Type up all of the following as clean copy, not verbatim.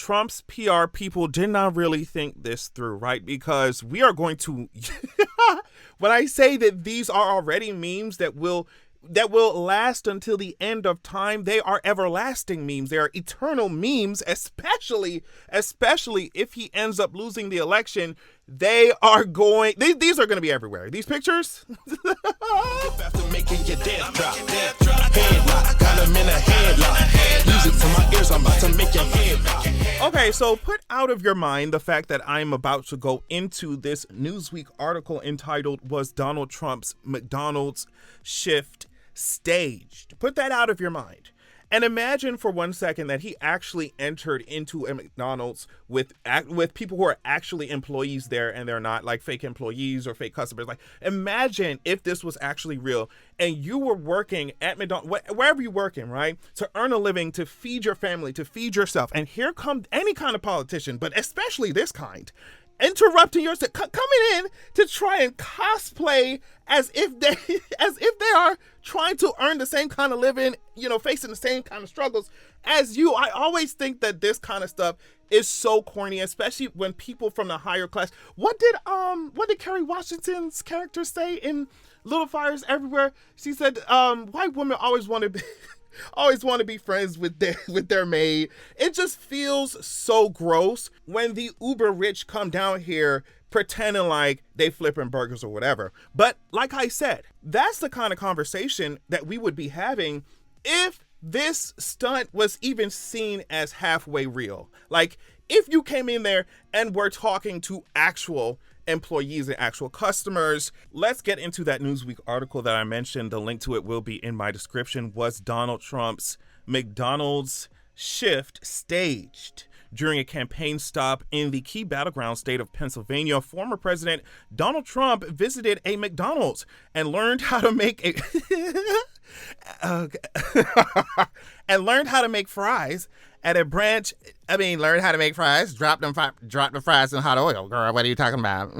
Trump's PR people did not really think this through, right? Because we are going to, when I say that these are already memes that will last until the end of time, they are everlasting memes. They are eternal memes, especially if he ends up losing the election. They are going, these are going to be everywhere. These pictures. After making your death drop, headlock, got him in a headlock. Music to my ears, I'm about to make your head rock. Okay, so put out of your mind the fact that I'm about to go into this Newsweek article entitled, "Was Donald Trump's McDonald's Shift Staged?" Put that out of your mind. And imagine for 1 second that he actually entered into a McDonald's with people who are actually employees there and they're not like fake employees or fake customers. Like, imagine if this was actually real and you were working at McDonald's, wherever you're working, right, to earn a living, to feed your family, to feed yourself. And here comes any kind of politician, but especially this kind, interrupting your coming in to try and cosplay as if they are trying to earn the same kind of living, facing the same kind of struggles as you. I always think that this kind of stuff is so corny, especially when people from the higher class. What did Kerry Washington's character say in Little Fires Everywhere? She said, white women always want to be friends with their maid. It just feels so gross when the uber rich come down here pretending like they flipping burgers or whatever. But like I said, that's the kind of conversation that we would be having if this stunt was even seen as halfway real. Like, if you came in there and were talking to actual employees and actual customers. Let's get into that Newsweek article that I mentioned. The link to it will be in my description. Was Donald Trump's McDonald's shift staged? During a campaign stop in the key battleground state of Pennsylvania, former President Donald Trump visited a McDonald's and learned how to make fries at a branch. Learned how to make fries. Drop the fries in hot oil, girl. What are you talking about?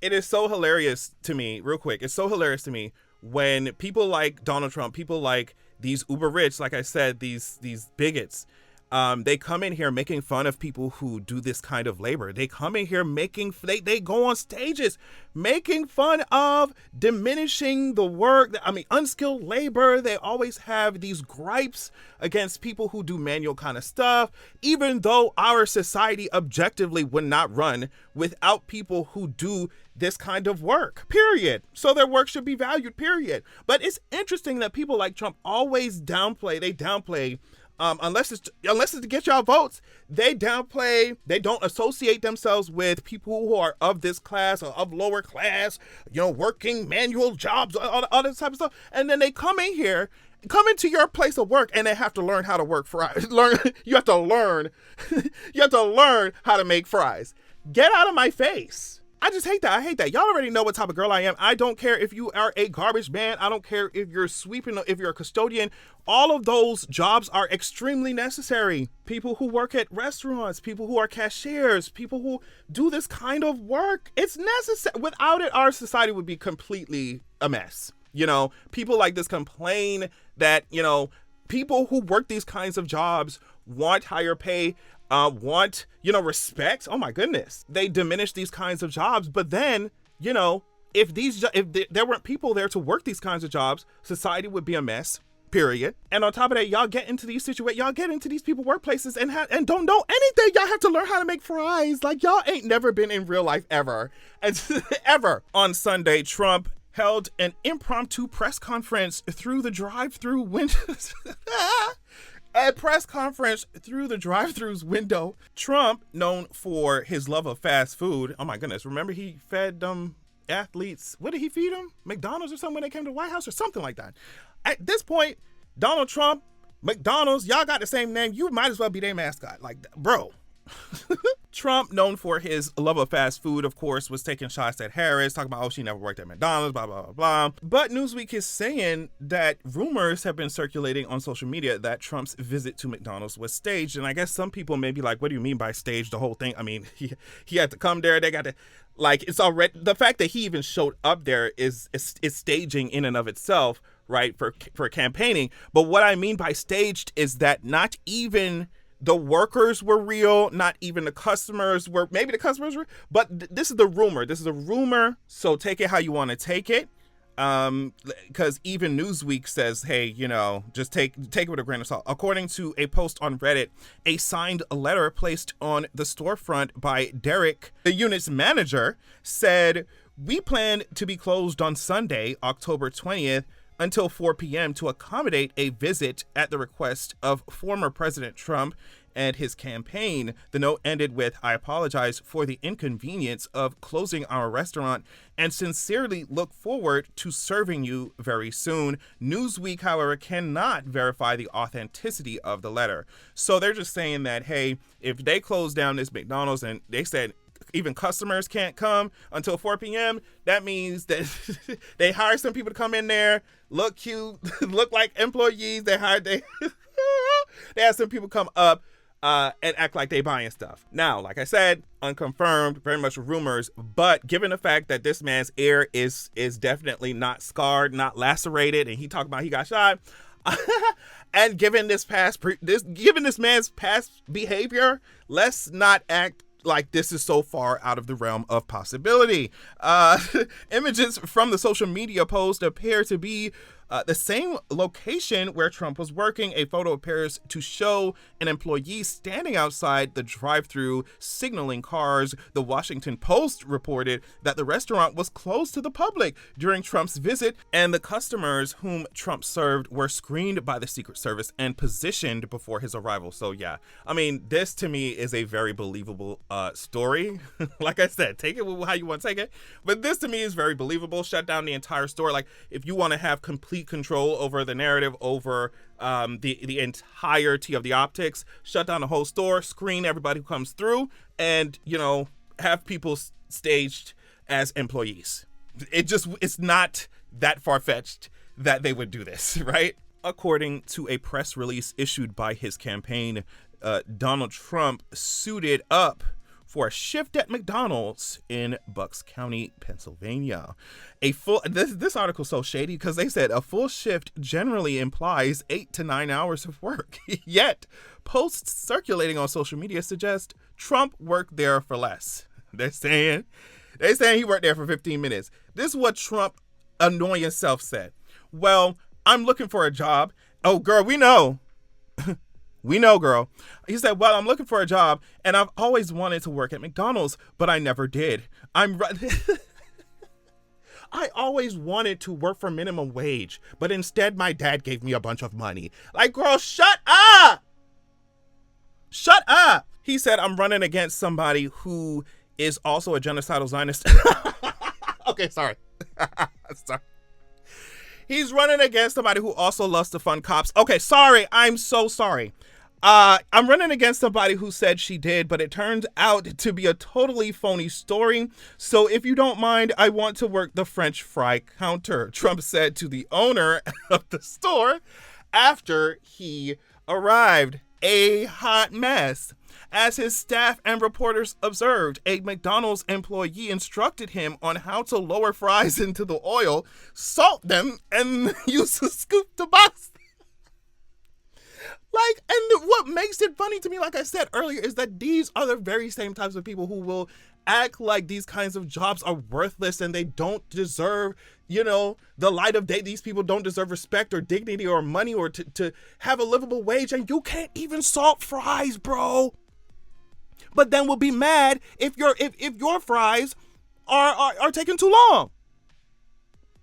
It is so hilarious to me, real quick. It's so hilarious to me when people like Donald Trump, people like these uber rich, like I said, these bigots, they come in here making fun of people who do this kind of labor. They come in here they go on stages making fun of diminishing the work. Unskilled labor. They always have these gripes against people who do manual kind of stuff, even though our society objectively would not run without people who do this kind of work, period. So their work should be valued, period. But it's interesting that people like Trump always downplay, unless it's to get y'all votes, they don't associate themselves with people who are of this class or of lower class, working manual jobs, all this type of stuff. And then they come into your place of work and they have to learn how to work fries. You have to learn how to make fries. Get out of my face. I just hate that. I hate that. Y'all already know what type of girl I am. I don't care if you are a garbage man. I don't care if you're sweeping, if you're a custodian. All of those jobs are extremely necessary. People who work at restaurants, people who are cashiers, people who do this kind of work. It's necessary. Without it, our society would be completely a mess. People like this complain that, people who work these kinds of jobs want higher pay, want, respect. Oh my goodness. They diminish these kinds of jobs. But then, if there weren't people there to work these kinds of jobs, society would be a mess, period. And on top of that, y'all get into these people workplaces and don't know anything. Y'all have to learn how to make fries. Like, y'all ain't never been in real life ever. And ever. On Sunday, Trump held an impromptu press conference through the drive-through windows. A press conference through the drive-thru's window. Trump, known for his love of fast food. Oh my goodness. Remember he fed athletes. What did he feed them? McDonald's or something when they came to the White House or something like that. At this point, Donald Trump, McDonald's, y'all got the same name. You might as well be their mascot. Like, bro. Trump, known for his love of fast food, of course, was taking shots at Harris, talking about, she never worked at McDonald's, blah, blah, blah, blah. But Newsweek is saying that rumors have been circulating on social media that Trump's visit to McDonald's was staged. And I guess some people may be like, what do you mean by staged? The whole thing? He had to come there. They got to, it's already, the fact that he even showed up there is staging in and of itself, right, for campaigning. But what I mean by staged is that not even The workers were real, not even the customers were. Maybe the customers were, but this is the rumor. This is a rumor, so take it how you want to take it. Because even Newsweek says, hey, you know, just take it with a grain of salt. According to a post on Reddit, a signed letter placed on the storefront by Derek, the unit's manager, said, "We plan to be closed on Sunday, October 20th, until 4 p.m. to accommodate a visit at the request of former President Trump and his campaign." The note ended with, "I apologize for the inconvenience of closing our restaurant and sincerely look forward to serving you very soon." Newsweek, however, cannot verify the authenticity of the letter. So they're just saying that, hey, if they close down this McDonald's and they said even customers can't come until 4 p.m., that means that they hire some people to come in there, look cute, look like employees. They had some people come up and act like they buying stuff. Now, like I said, unconfirmed, very much rumors, but given the fact that this man's ear is definitely not scarred, not lacerated, and he talked about he got shot, and given this man's past behavior, let's not act like this is so far out of the realm of possibility. Images from the social media post appear to be the same location where Trump was working. A photo appears to show an employee standing outside the drive-thru signaling cars. The Washington Post reported that the restaurant was closed to the public during Trump's visit, and the customers whom Trump served were screened by the Secret Service and positioned before his arrival. So yeah, I mean, this to me is a very believable story. Like I said, take it how you want to take it, but this to me is very believable. Shut down the entire store. Like, if you want to have complete control over the narrative, over the entirety of the optics, shut down the whole store, screen everybody who comes through, and, you know, have people staged as employees. It's not that far-fetched that they would do this, right? According to a press release issued by his campaign, Donald Trump suited up for a shift at McDonald's in Bucks County, Pennsylvania. This article's so shady because they said a full shift generally implies 8 to 9 hours of work. Yet, posts circulating on social media suggest Trump worked there for less. They're saying he worked there for 15 minutes. This is what Trump annoying self said. "Well, I'm looking for a job." Oh, girl, we know. We know, girl. He said, "Well, I'm looking for a job, and I've always wanted to work at McDonald's, but I never did. I always wanted to work for minimum wage, but instead my dad gave me a bunch of money." Like, girl, shut up! Shut up! He said, "I'm running against somebody who is also a genocidal Zionist." Okay, sorry. Sorry. He's running against somebody who also loves to fund cops. Okay, sorry. I'm so sorry. I'm running against somebody who said she did, but it turns out to be a totally phony story. So if you don't mind, I want to work the French fry counter," Trump said to the owner of the store after he arrived. A hot mess. As his staff and reporters observed, a McDonald's employee instructed him on how to lower fries into the oil, salt them, and use a scoop to box them. Like, and what makes it funny to me, like I said earlier, is that these are the very same types of people who will act like these kinds of jobs are worthless and they don't deserve, you know, the light of day. These people don't deserve respect or dignity or money or to have a livable wage, and you can't even salt fries, bro. But then we'll be mad if your fries are taking too long.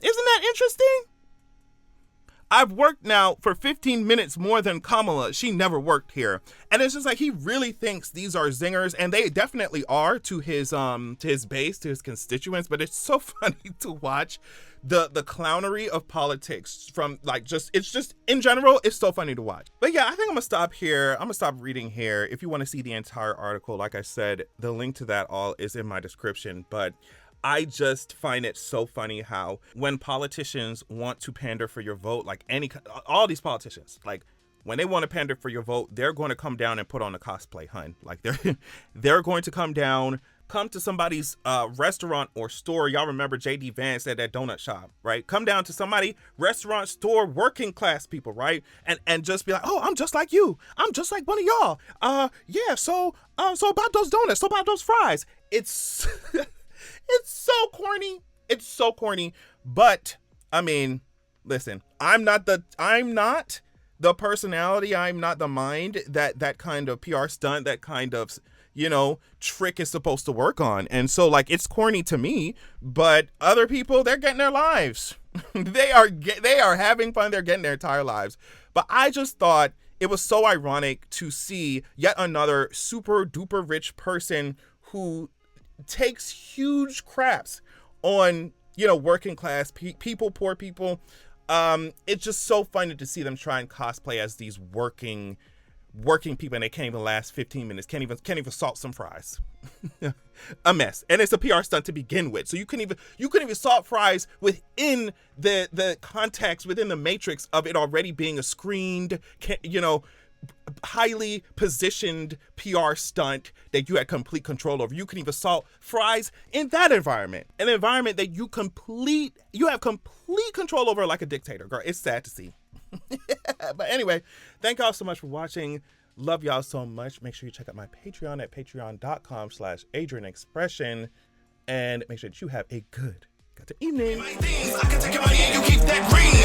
Isn't that interesting? I've worked now for 15 minutes more than Kamala. She never worked here. And it's just like, he really thinks these are zingers, and they definitely are to his base, to his constituents. But it's so funny to watch the clownery of politics from, like, it's just in general, it's so funny to watch. But yeah, I think I'm gonna stop here. I'm gonna stop reading here. If you want to see the entire article, like I said, the link to that all is in my description. But I just find it so funny how when politicians want to pander for your vote, like all these politicians, like when they want to pander for your vote, they're going to come down and put on a cosplay, hun. Like they're going to come down, come to somebody's restaurant or store. Y'all remember J.D. Vance at that donut shop, right? Come down to somebody restaurant, store, working class people, right? And just be like, oh, I'm just like you. I'm just like one of y'all. Yeah. So about those donuts. So about those fries. It's it's so corny. It's so corny. But I mean, listen, I'm not the personality. I'm not the mind that kind of PR stunt, that kind of, you know, trick is supposed to work on. And so, like, it's corny to me, but other people, they're getting their lives. they are having fun. They're getting their entire lives. But I just thought it was so ironic to see yet another super duper rich person who takes huge craps on, you know, working class people, poor people. It's just so funny to see them try and cosplay as these working people, and they can't even last 15 minutes. Can't even salt some fries. A mess. And it's a PR stunt to begin with. So you couldn't even salt fries within the context, within the matrix of it already being a screened, you know, highly positioned PR stunt that you had complete control over. You can even salt fries in that environment, an environment that you have complete control over, like a dictator. Girl, it's sad to see. But anyway, thank y'all so much for watching. Love y'all so much. Make sure you check out my Patreon at patreon.com/AdrianExpression, and make sure that you have a good evening. I can take your money and you keep that green.